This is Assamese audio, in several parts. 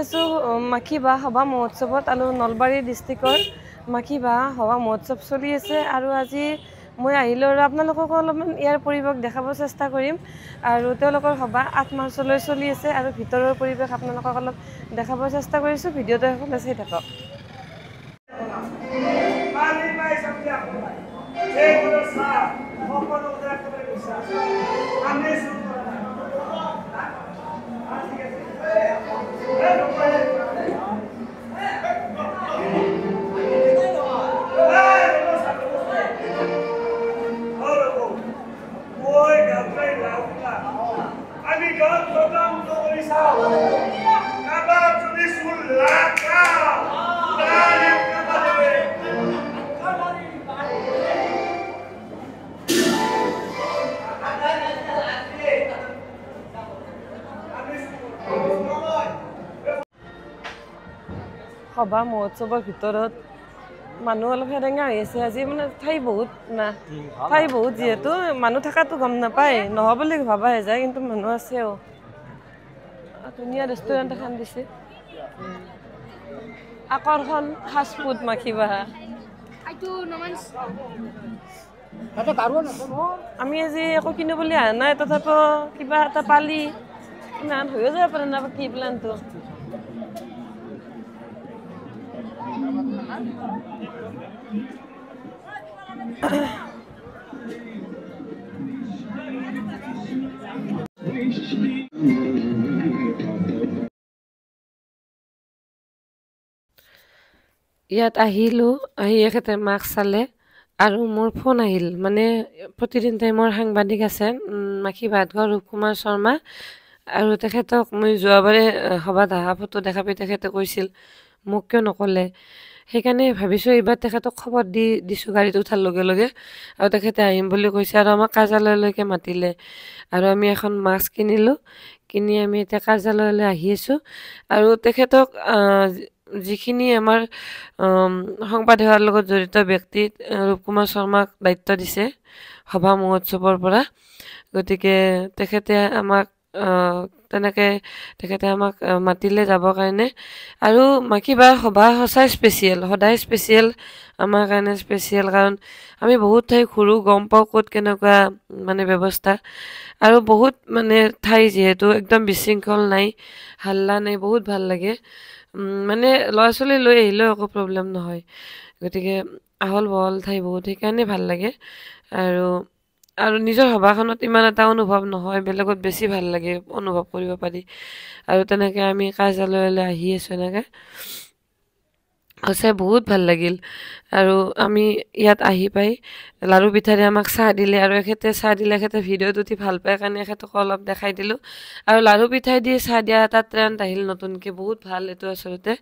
আছো মাখিবা সভা মহোৎসৱত আৰু নলবাৰী ডিষ্ট্ৰিক্টৰ মাখিবা সভা মহোৎসৱ চলি আছে আৰু আজি মই আহিলোঁ আৰু আপোনালোকক অলপমান ইয়াৰ পৰিৱেশ দেখাব চেষ্টা কৰিম আৰু তেওঁলোকৰ সভা 8 মাৰ্চলৈ চলি আছে আৰু ভিতৰৰ পৰিৱেশ আপোনালোকক অলপ দেখাব চেষ্টা কৰিছোঁ ভিডিঅ'টো সকলোৱে চাই থাকক সভা মহোৎসৱৰ ভিতৰত মানুহ অলপ হেৰেঙা হৈ আছে আজি মানে ঠাই বহুত না ঠাই বহুত যিহেতু মানুহ থকাটো গম নাপায় নহয় বুলি ভাবাহে যায় কিন্তু মানুহ আছেও ধুনীয়া ৰেষ্টুৰেণ্ট এখন দিছে আকৰ্ষণ ফাষ্ট ফুড মাখিবা আমি আজি একো কিনো বুলি অহা নাই তথাপিও কিবা এটা পালি ইমান হৈও যাব পাৰে না কি প্লেনটো ইয়াত আহিলোঁ আহি এখেতে মাক চালে আৰু মোৰ ফোন আহিল মানে প্ৰতিদিন টাইমৰ সাংবাদিক আছে মাখিবাহঁত ৰূপকুমাৰ শৰ্মা আৰু তেখেতক মই যোৱাবাৰে সভাত অহা ফটো দেখা পাই তেখেতে কৈছিল মোক কিয় নক'লে সেইকাৰণে ভাবিছোঁ এইবাৰ তেখেতক খবৰ দিছোঁ গাড়ীত উঠাৰ লগে লগে আৰু তেখেতে আহিম বুলি কৈছে আৰু আমাক কাৰ্যালয়লৈকে মাতিলে আৰু আমি এখন মাস্ক কিনিলোঁ কিনি আমি এতিয়া কাৰ্যালয়লৈ আহি আছোঁ আৰু তেখেতক যিখিনি আমাৰ সংবাদ সেৱাৰ লগত জড়িত ব্যক্তি ৰূপকুমাৰ শৰ্মাক দায়িত্ব দিছে সভা মহোৎসৱৰ পৰা গতিকে তেখেতে আমাক তেখেতে আমাক মাতিলে যাবৰ কাৰণে আৰু মাখিবাৰ সভা সঁচাই স্পেচিয়েল সদায় স্পেচিয়েল আমাৰ কাৰণে স্পেচিয়েল কাৰণ আমি বহুত ঠাই ঘূৰোঁ গম পাওঁ ক'ত কেনেকুৱা মানে ব্যৱস্থা আৰু বহুত মানে ঠাই যিহেতু একদম বিশৃংখল নাই হাল্লা নাই বহুত ভাল লাগে মানে ল'ৰা ছোৱালী লৈ আহিলেও একো প্ৰব্লেম নহয় গতিকে আহল বহল ঠাই বহুত সেইকাৰণে ভাল লাগে আৰু নিজৰ সভাখনত ইমান এটা অনুভৱ নহয় বেলেগত বেছি ভাল লাগে অনুভৱ কৰিব পাৰি আৰু তেনেকৈ আমি কাৰ্যালয়লৈ আহি আছোঁ এনেকৈ সঁচাই বহুত ভাল লাগিল আৰু আমি ইয়াত আহি পাই লাৰু পিঠাৰে আমাক চাহ দিলে আৰু এখেতে চাহ দিলে এখেতে ভিডিঅ'ত উঠি ভাল পায় কাৰণে এখেতক অলপ দেখাই দিলোঁ আৰু লাৰু পিঠাই দি চাহ দিয়া এটা ট্ৰেণ্ড আহিল নতুনকৈ বহুত ভাল এইটো আচলতে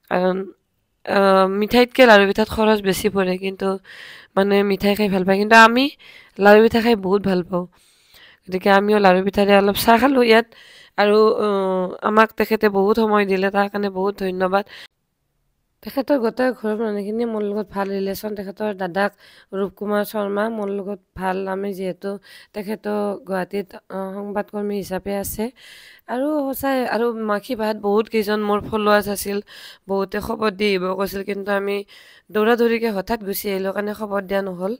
কাৰণ মিঠাইতকৈ লাৰু পিঠাত খৰচ বেছি পৰে কিন্তু মানুহে মিঠাই খাই ভাল পায় কিন্তু আমি লাৰু পিঠা খাই বহুত ভাল পাওঁ গতিকে আমিও লাৰু পিঠাৰে অলপ চাহ খালোঁ ইয়াত আৰু আমাক তেখেতে বহুত সময় দিলে তাৰ কাৰণে বহুত ধন্যবাদ তেখেতৰ গোটেই ঘৰৰ মানুহখিনি মোৰ লগত ভাল ৰিলেশ্যন তেখেতৰ দাদাক ৰূপকুমাৰ শৰ্মা মোৰ লগত ভাল আমি যিহেতু তেখেতৰ গুৱাহাটীত সংবাদকৰ্মী হিচাপে আছে আৰু সঁচাই আৰু মাখিবাহঁত বহুত কেইজন মোৰ ফলোৱাৰ্ছ আছিল বহুতে খবৰ দি আহিব কৈছিল কিন্তু আমি দৌৰা দৌৰিকৈ হঠাৎ গুচি আহিলোঁ কাৰণে খবৰ দিয়া নহ'ল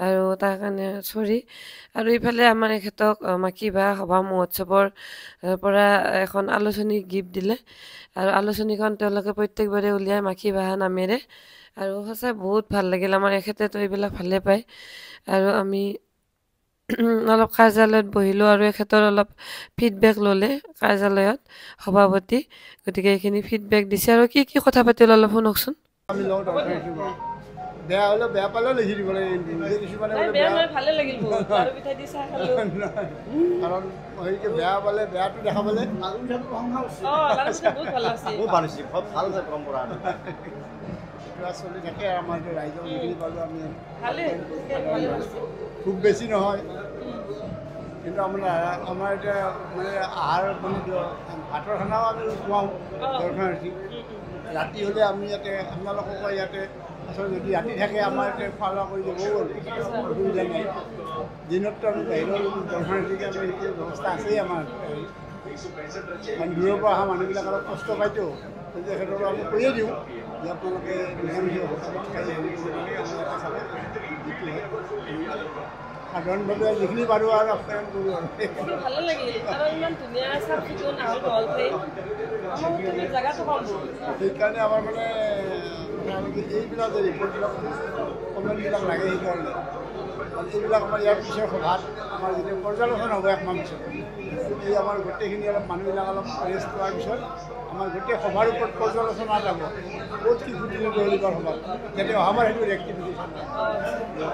আৰু তাৰ কাৰণে চৰি আৰু ইফালে আমাৰ এখেতক মাখিবা সভা মহোৎসৱৰ পৰা এখন আলোচনী গিফ্ট দিলে আৰু আলোচনীখন তেওঁলোকে প্ৰত্যেকবাৰে উলিয়াই মাখিবা নামেৰে আৰু সঁচাই বহুত ভাল লাগিল আমাৰ এখেতেতো এইবিলাক ভালে পায় আৰু আমি অলপ কাৰ্যালয়ত বহিলোঁ আৰু এখেতৰ অলপ ফিডবেক ল'লে কাৰ্যালয়ত সভাপতি গতিকে এইখিনি ফিডবেক দিছে আৰু কি কি কথা পাতিলে অলপ শুনকচোন বেয়া হ'লে বেয়া পালেও লিখি দিব লাগে কাৰণ হেৰিকে বেয়া পালে বেয়াটো দেখাবলৈ চলি থাকে আমাৰ ৰাইজৰ মিলি পালোঁ আমি খুব বেছি নহয় কিন্তু আমাৰ এতিয়া মানে আহাৰ মানে ভাতৰ খানাও আমি খুৱাওঁ দৰ্শনাৰ্থী ৰাতি হ'লে আমি ইয়াতে আপোনালোকক ইয়াতে আচলতে যদি ৰাতি থাকে আমাৰ ইয়াতে খোৱা লোৱা কৰি দিবও অসুবিধা নাই দিনততো আমি বাহিৰৰ দৰ্শনাৰ্থীকে আমি ব্যৱস্থা আছেই আমাৰ মানে দূৰৰ পৰা অহা মানুহবিলাক অলপ কষ্ট পাইতো তেখেতক আমি কৈয়ে দিওঁ যে আপোনালোকে নিৰামিষ সাধাৰণভাৱে যিখিনি পাৰোঁ আৰু আপ্যায়ন কৰোঁ আৰু ভালো লাগিল আৰু ইমান ধুনীয়া চাফ চিকুণ আহল বহল জেগাটো কম সেইকাৰণে আমাৰ মানে এইবিলাক যে ৰিপৰ্টবিলাক কমেণ্টবিলাক লাগে সেইকাৰণে এইবিলাক আমাৰ ইয়াৰ পিছৰ সভাত আমাৰ যেতিয়া পৰ্যালোচনা হ'ব 1 মাহ পিছত এই আমাৰ গোটেইখিনি অলপ মানুহবিলাক অলপ ৰেষ্ট পোৱাৰ পিছত আমাৰ গোটেই সভাৰ ওপৰত পৰ্যালোচনা যাব ক'ত কি ফুটি এইবাৰ সভাত যাতে অহাবাৰ সেইটো ৰেক্টিফিকেশ্যন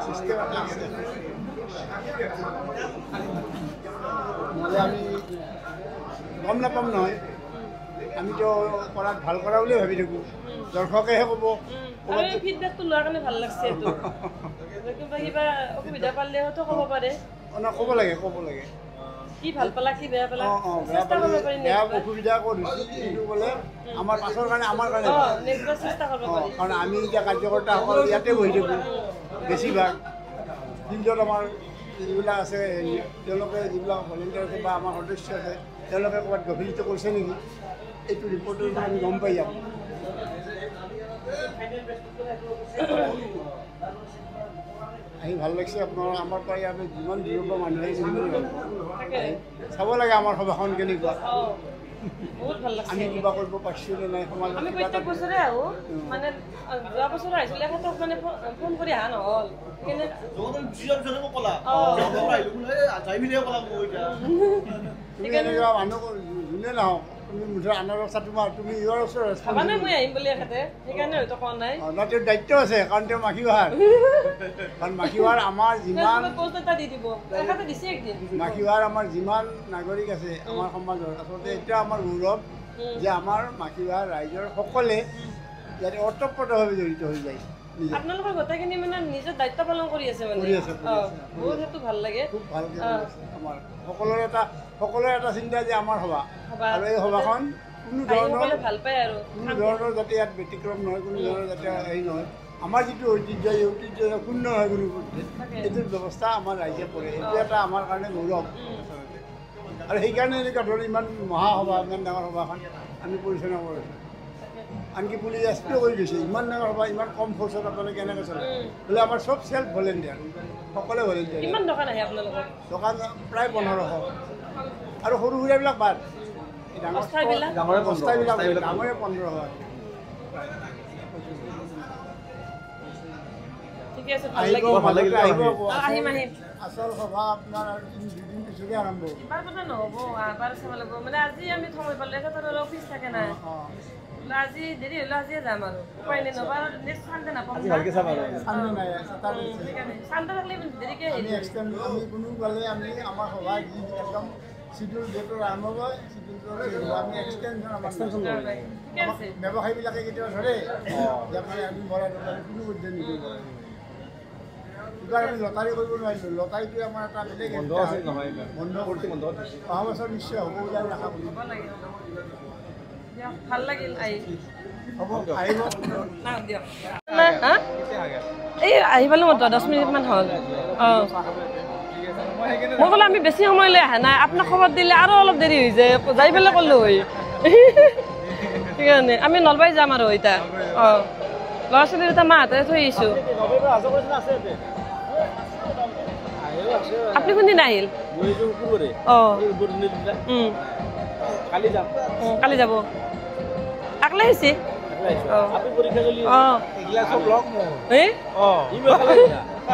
চিষ্টেম এটা আছে নহ'লে আমি গম নাপাম নহয় আমিতো কৰাত ভাল কৰা বুলিয়ে ভাবি থাকোঁ দৰ্শকেহে ক'ব ফিডবেকটো লোৱাৰ কাৰণে ভাল লাগছে কিবা অসুবিধা পালেতো ক'ব পাৰে ক'ব লাগে কি ভাল পালা কি বেয়া পালা বেয়া অসুবিধা ক'ত হৈছে এইটো বোলে আমাৰ পাছৰ কাৰণে আমাৰ কাৰণে কাৰণ আমি এতিয়া কাৰ্যকৰ্তাসকল ইয়াতে বহি থাকোঁ বেছিভাগ ফিল্ডত আমাৰ যিবিলাক আছে তেওঁলোকে যিবিলাক ভলেণ্টিয়াৰ আছে বা আমাৰ সদস্য আছে তেওঁলোকে ক'ৰবাত গভীৰিত কৰিছে নেকি এইটো ৰিপৰ্টৰ আমি গম পাই যাম আহি ভাল লাগিছে আপোনাৰ আমাৰ পৰা আমি যিমান দূৰৰ পৰা মানুহ আহিছে চাব লাগে আমাৰ সভাখন কেনেকুৱা আমি কিবা কৰিব পাৰিছোঁ নে নাই সমাজত আমি প্ৰত্যেক বছৰে আহোঁ মানে যোৱা বছৰ আহিছিলে এখেতক মানে ফোন কৰি অহা নহ'ল মানুহ যোনে নহওক তুমি মুঠৰ আনাৰস তোমাৰ তুমি ইয়াৰ ওচৰত মানে মই আহিম বুলি এখেতে সেইকাৰণে হয়তো কোৱা নাই তেওঁৰ দায়িত্ব আছে কাৰণ তেওঁ মাখিবাৰ কাৰণ মাখিবাৰ আমাৰ যিমান মাখিবাৰ আমাৰ যিমান নাগৰিক আছে আমাৰ সমাজৰ আচলতে এতিয়া আমাৰ গৌৰৱ যে আমাৰ মাখিবাৰ ৰাইজৰ সকলে ইয়াতে ওতঃপ্ৰোতভাৱে জড়িত হৈ যায় আপোনালোকৰ গোটেইখিনি মানে নিজৰ দায়িত্ব পালন কৰি আছে মানে বহুত সেইটো ভাল লাগে খুব ভালকৈ আমাৰ সকলোৰে এটা চিন্তা যে আমাৰ সভা আৰু এই সভাখন কোনো ধৰণৰ যাতে ইয়াত ব্যতিক্ৰম নহয় কোনো ধৰণৰ যাতে হেৰি নহয় আমাৰ যিটো ঐতিহ্য এই ঐতিহ্য শূন্য নহয় কোনো এইটোৰ ব্যৱস্থা আমাৰ ৰাইজে কৰে এইটো এটা আমাৰ কাৰণে গৌৰৱ আৰু সেইকাৰণে এনেকুৱা ধৰণৰ ইমান মহাসভা ইমান ডাঙৰ সভাখন আমি পৰিচালনা কৰিছোঁ আনকি পুলিচ এছপিও কৰি দিছে ইমান ডাঙৰ সভা ইমান কম ফ'ৰ্চত আপোনালোকে কেনেকৈ চলে বোলে আমাৰ চব চেল্ফ ভলেণ্টিয়াৰ সকলোৱে ভলেণ্টিয়াৰ কিমান দোকান আহে আপোনালোকৰ দোকান প্ৰায় 1500 আৰু সৰু সুৰাবিলাক বাদ ডাঙৰে 1500 ঠিকে আছে ভাল লাগিব আহিম আচল সভা আপোনাৰ 2 দিন পিছতে আৰম্ভ হ'ব বাৰ কথা নহ'ব বাৰ চাব লাগিব মানে আজি আমি সময় পালে এখেতৰ অফিচ থাকে না আজি দেৰি হ'লে আজিয়ে যাম আৰু উপায় নাই নবা নেক্সট চানডে নাপাম ভালকৈ চাম আৰু চানডে নাই চানডে থাকিলে দেৰিকৈ আমি এক্সটেণ্ড আমি কোনো গ'লে আমি আমাৰ সভা যি একদম শিডিউল ডেটৰ আৰম্ভ হয় শিডিউলটো আমি এক্সটেনশ্যন ঠিকে আছে ব্যৱসায়ীবিলাকে কেতিয়াবা ধৰে যে আপুনি আমি ভৰাই কোনো উদ্যোগ নিদিব এইবাৰ আমি লটাৰী কৰিব নোৱাৰিলোঁ লটাৰীটোৱে আমাৰ এটা বেলেগ বন্ধ কৰিছে অহা বছৰ নিশ্চয় হ'ব বুলি আমি আশা কৰিম ভাল লাগিল হ'ব আহিব এই আহি পালোঁ মই 10 মিনিটমান হ'ল মই ক'লো আমি বেছি সময়লৈ অহা নাই আপোনাক খবৰ দিলে আৰু অলপ দেৰি হৈ যায় যাই পেলাই ক'লো হয় সেইকাৰণে আমি নলবাৰী যাম আৰু এতিয়া ল'ৰা ছোৱালীৰ এটা মাহঁতে থৈ আহিছোঁ আপুনি কোনদিন আহিল কালি যাব আকলে আহিছে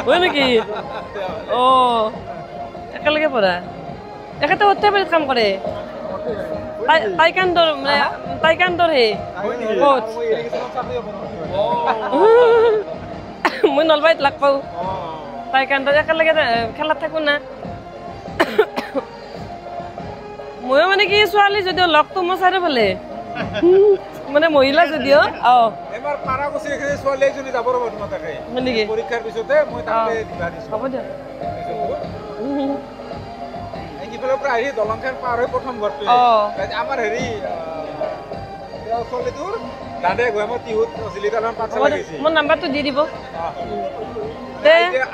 হয় নেকি একেলগে পঢ়া এখেতে অত্যাধিক কাম কৰে টাইকাণ্ডৰ হে কোচ মই নলবাৰীত লগ পাওঁ টাইকাণ্ডৰ একেলগে খেলাত থাকোঁ না ময়ো মানে কি ছোৱালী যদিও লগটো মই চাৰিওফালে মানে মহিলা যদিও এবাৰ পাৰা গৈছে ছোৱালী এজনী যাব ৰ'ব তোমাৰ তাকে পৰীক্ষাৰ পিছতে মই তাকে দিবা দিছোঁ হ'ব দিয়ক এইফালৰ পৰা আহি দলংখন পাৰ হৈ প্ৰথম ঘৰটোৱে আমাৰ হেৰি ছোৱালীটোৰ দাদে গৈ মই টিহুত চিলিকালন পাঠশালা গৈছে মোৰ নাম্বাৰটো দি দিব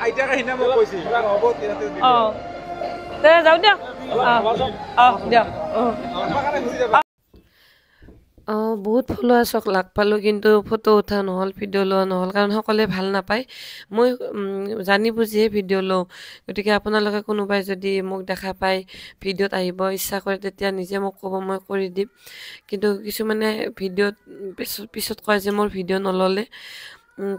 আইতাকে সিদিনা মোক কৈছে হ'ব দে যাওঁ দিয়ক বহুত ফলোৱাৰ্ছক লাগ পালোঁ কিন্তু ফটো উঠা নহ'ল ভিডিঅ' লোৱা নহ'ল কাৰণ সকলোৱে ভাল নাপায় মই জানি বুজিয়ে ভিডিঅ' লওঁ গতিকে আপোনালোকে কোনোবাই যদি মোক দেখা পায় ভিডিঅ'ত আহিব ইচ্ছা কৰে তেতিয়া নিজে মোক ক'ব মই কৰি দিম কিন্তু কিছুমানে ভিডিঅ'ত পিছত কয় যে মোৰ ভিডিঅ' নল'লে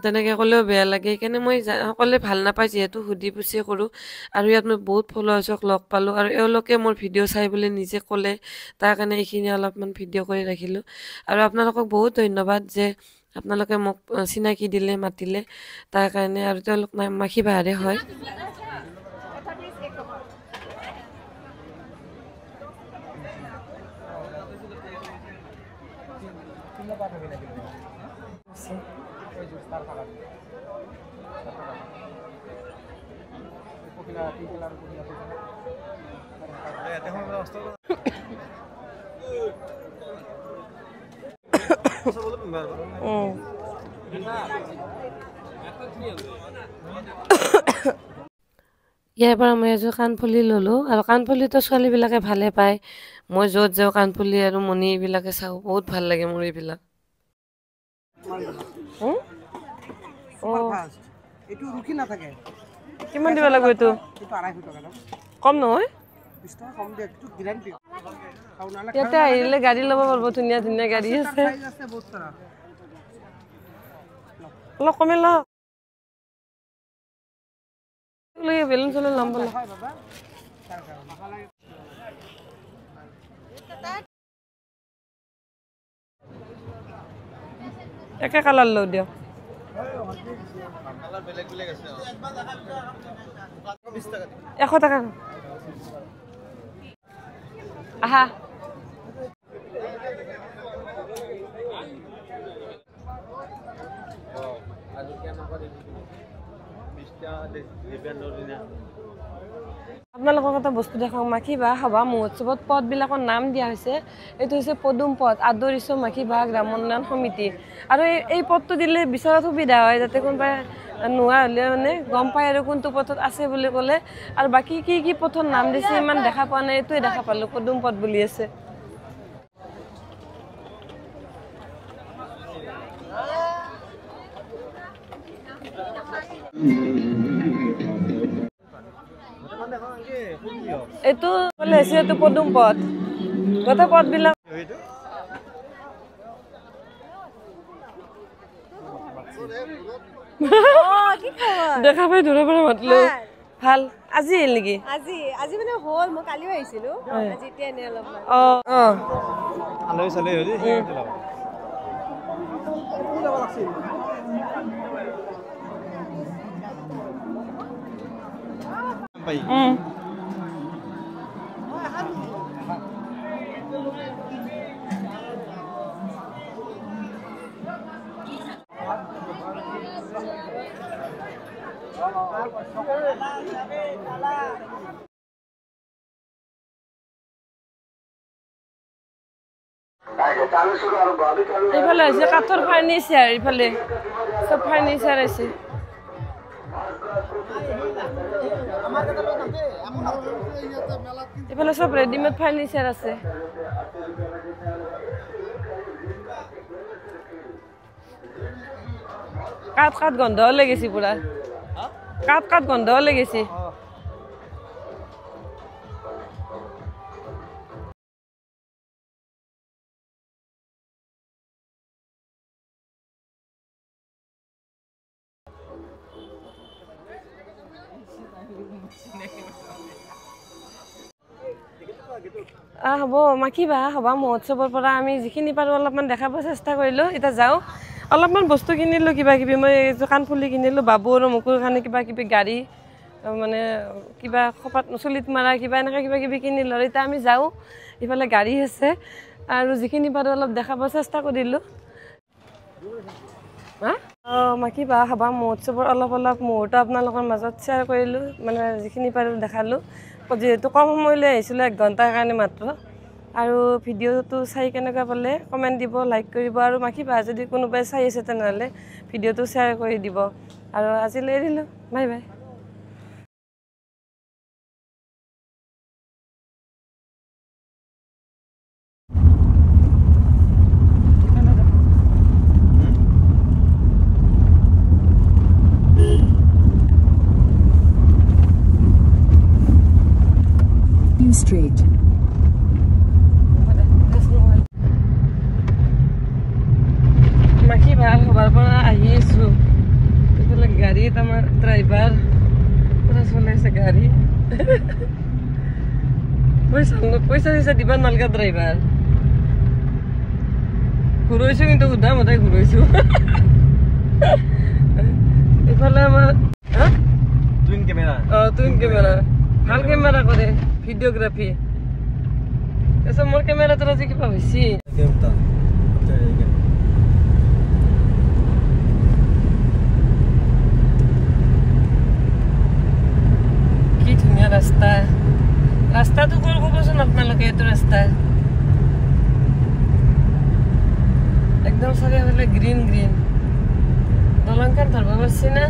তেনেকৈ ক'লেও বেয়া লাগে সেইকাৰণে মই সকলোৱে ভাল নাপায় যিহেতু সুধি পুচি কৰোঁ আৰু ইয়াত মই বহুত ফলোৱাৰ্ছক লগ পালোঁ আৰু এওঁলোকে মোৰ ভিডিঅ' চাই বুলি নিজে ক'লে তাৰ কাৰণে এইখিনি অলপমান ভিডিঅ' কৰি ৰাখিলোঁ আৰু আপোনালোকক বহুত ধন্যবাদ যে আপোনালোকে মোক চিনাকি দিলে মাতিলে তাৰ কাৰণে আৰু তেওঁলোক মাখি বাহাৰে হয় ইয়াৰ পৰা মই এযোৰ কাণফুলি ল'লোঁ আৰু কাণফুলিটো ছোৱালীবিলাকে ভালে পায় মই য'ত যাওঁ কাণফুলি আৰু মণি এইবিলাকে চাওঁ বহুত ভাল লাগে মোৰ এইবিলাক কিমান দিব লাগিব এইটো কম নহয় ইয়াতে আহিলে গাড়ী ল'ব পাৰিব ধুনীয়া ধুনীয়া গাড়ী আছে অলপ কমে লওক বেলুন চেলুন ল'ম বোলে একে কালাৰ লওঁ দিয়ক 100 টাকা আহা আপোনালোকক এটা বস্তু দেখাওঁ মাখি বাঁহ সভা মহোৎসৱত পদবিলাকৰ নাম দিয়া হৈছে এইটো হৈছে পদুম পদ আদৰিছো মাখি বাঁহ গ্ৰাম উন্নয়ন সমিতি আৰু এই পদটো দিলে বিচৰাত সুবিধা হয় যাতে কোনোবাই নোহোৱা হ'লে মানে গম পায় আৰু কোনটো পথত আছে বুলি ক'লে আৰু বাকী কি কি পথৰ নাম দিছে ইমান দেখা পোৱা নাই এইটোৱে দেখা পালোঁ পদুম পদ বুলি আছে এইটো ক'লে হৈছে এইটো পদুম পদ গোটেই পদবিলাক দেখা পাই দূৰৰ পৰা মাতিলো ভাল আজি আহিল নেকি আজি মানে হ'ল মই কালিও আহিছিলো আজি এতিয়া এনে অলপমান আলহী চালহী হ'লে এইফালে হৈছে কাঠৰ ফাৰ্নিচাৰ এইফালে চব ফাৰ্নিচাৰ আছে এইফালে চব ৰেডিমেড ফাৰ্নিচাৰ আছে কাঠ গন্ধ লাগিছে পুৰা কাঠ গন্ধ লাগিছে হ'ব মাখি বাঁহ সভা মহোৎসৱৰ পৰা আমি যিখিনি পাৰোঁ অলপমান দেখাব চেষ্টা কৰিলোঁ এতিয়া যাওঁ অলপমান বস্তু কিনিলোঁ কিবা কিবি মই এইযোৰ কাণফুলি কিনিলোঁ বাবু আৰু মুকুৰ কাৰণে কিবা কিবি গাড়ী মানে কিবা খোপাত চুলিত মাৰা কিবা এনেকৈ কিবা কিবি কিনিলোঁ আৰু এতিয়া আমি যাওঁ ইফালে গাড়ী আছে আৰু যিখিনি পাৰোঁ অলপ দেখাব চেষ্টা কৰিলোঁ মাখি বাঁহ সভা মহোৎসৱৰ অলপ মুহূৰ্ত আপোনালোকৰ মাজত শ্বেয়াৰ কৰিলোঁ মানে যিখিনি পাৰোঁ দেখালোঁ যিহেতু কম সময়লৈ আহিছিলোঁ 1 ঘণ্টাৰ কাৰণে মাত্ৰ আৰু ভিডিঅ'টো চাই কেনেকুৱা পালে কমেণ্ট দিব লাইক কৰিব আৰু মাখি বাঁহ যদি কোনোবাই চাই আছে তেনেহ'লে ভিডিঅ'টো শ্বেয়াৰ কৰি দিব আৰু আজিলৈ এৰিলোঁ বাই বাই Street. মাখি ভাল হবাৰ পৰা আহি আছো এইফালে গাড়ীত আমাৰ ড্ৰাইভাৰ পুৰা চলাইছে গাড়ী পইচা দিবা নালগা ড্ৰাইভাৰ ঘূৰাইছো কিন্তু সুধা মতাই ঘূৰাইছো এইফালে আমাৰ টুইন কেমেৰা টুইন কেমেৰা ভাল কেমেৰা কৰে ভিডিঅ'গ্ৰাফি তাৰপিছত মোৰ কেমেৰাটোৰ আজি কিবা হৈছে কি ধুনীয়া ৰাস্তাটো কৰ ক'বচোন আপোনালোকে এইটো ৰাস্তা একদম চাৰিওফালে গ্ৰীণ দলংখন ধৰিব পাৰিছে না